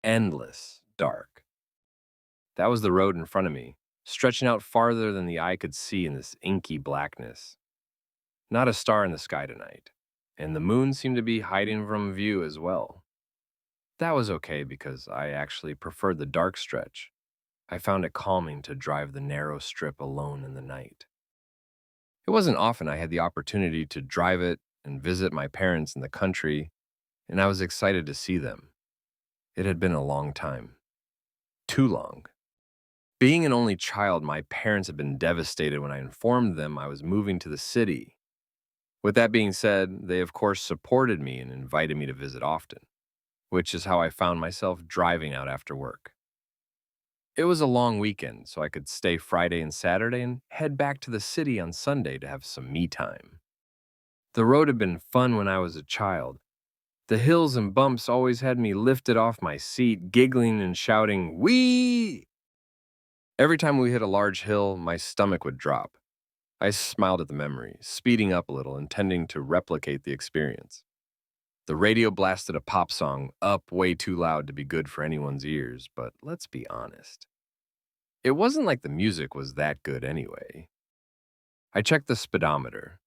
endless dark. That was the road in front of me, stretching out farther than the eye could see in this inky blackness. Not a star in the sky tonight, and the moon seemed to be hiding from view as well. That was okay because I actually preferred the dark stretch. I found it calming to drive the narrow strip alone in the night. It wasn't often I had the opportunity to drive it and visit my parents in the country, and I was excited to see them. It had been a long time. Too long. Being an only child, my parents had been devastated when I informed them I was moving to the city. With that being said, they of course supported me and invited me to visit often, which is how I found myself driving out after work. It was a long weekend, so I could stay Friday and Saturday and head back to the city on Sunday to have some me time. The road had been fun when I was a child. The hills and bumps always had me lifted off my seat, giggling and shouting, "Wee!" Every time we hit a large hill, my stomach would drop. I smiled at the memory, speeding up a little, intending to replicate the experience. The radio blasted a pop song up way too loud to be good for anyone's ears, but let's be honest. It wasn't like the music was that good anyway. I checked the speedometer.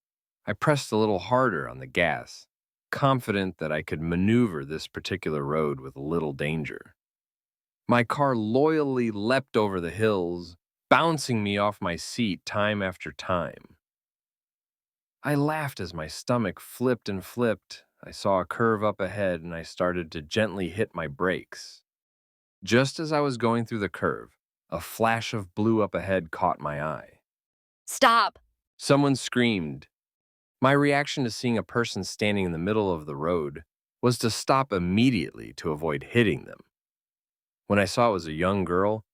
I pressed a little harder on the gas, confident that I could maneuver this particular road with little danger. My car loyally leapt over the hills, bouncing me off my seat time after time. I laughed as my stomach flipped and flipped. I saw a curve up ahead and I started to gently hit my brakes. Just as I was going through the curve, a flash of blue up ahead caught my eye. Stop! Someone screamed. My reaction to seeing a person standing in the middle of the road was to stop immediately to avoid hitting them. When I saw it was a young girl,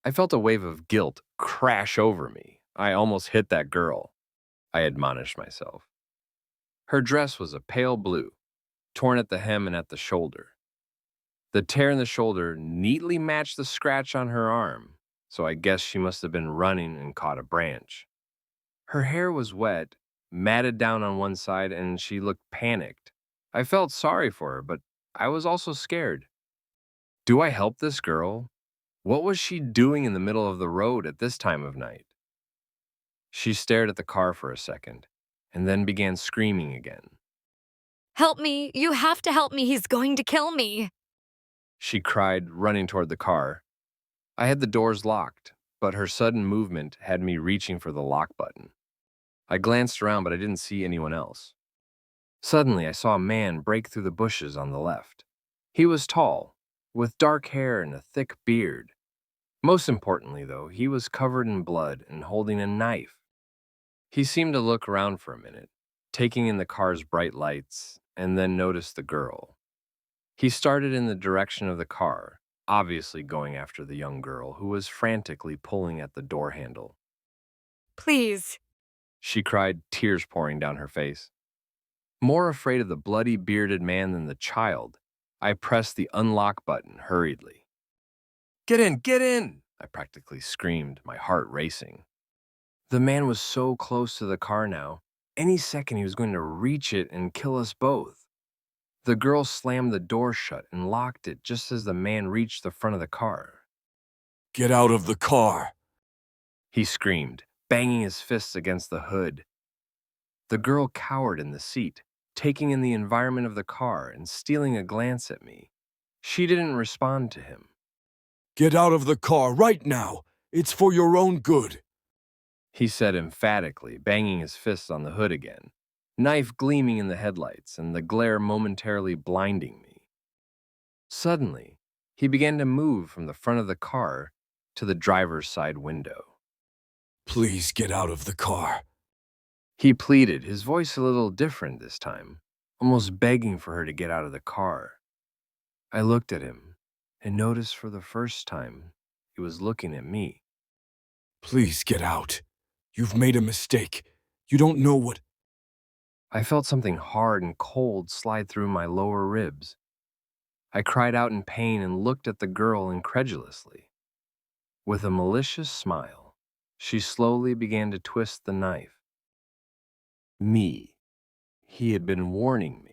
I felt a wave of guilt crash over me. I almost hit that girl, I admonished myself. Her dress was a pale blue, torn at the hem and at the shoulder. The tear in the shoulder neatly matched the scratch on her arm, so I guess she must have been running and caught a branch. Her hair was wet, matted down on one side, and she looked panicked. I felt sorry for her, but I was also scared. Do I help this girl? What was she doing in the middle of the road at this time of night? She stared at the car for a second, and then began screaming again. Help me! You have to help me! He's going to kill me! She cried, running toward the car. I had the doors locked, but her sudden movement had me reaching for the lock button. I glanced around, but I didn't see anyone else. Suddenly, I saw a man break through the bushes on the left. He was tall, with dark hair and a thick beard. Most importantly, though, he was covered in blood and holding a knife. He seemed to look around for a minute, taking in the car's bright lights, and then noticed the girl. He started in the direction of the car, obviously going after the young girl who was frantically pulling at the door handle. Please! She cried, tears pouring down her face. More afraid of the bloody bearded man than the child, I pressed the unlock button hurriedly. Get in! Get in! I practically screamed, my heart racing. The man was so close to the car now, any second he was going to reach it and kill us both. The girl slammed the door shut and locked it just as the man reached the front of the car. Get out of the car! He screamed, banging his fists against the hood. The girl cowered in the seat, taking in the environment of the car and stealing a glance at me. She didn't respond to him. Get out of the car right now! It's for your own good! He said emphatically, banging his fists on the hood again, knife gleaming in the headlights and the glare momentarily blinding me. Suddenly, he began to move from the front of the car to the driver's side window. Please get out of the car. He pleaded, his voice a little different this time, almost begging for her to get out of the car. I looked at him and noticed for the first time he was looking at me. Please get out. You've made a mistake. You don't know what... I felt something hard and cold slide through my lower ribs. I cried out in pain and looked at the girl incredulously. With a malicious smile, she slowly began to twist the knife. Me. He had been warning me.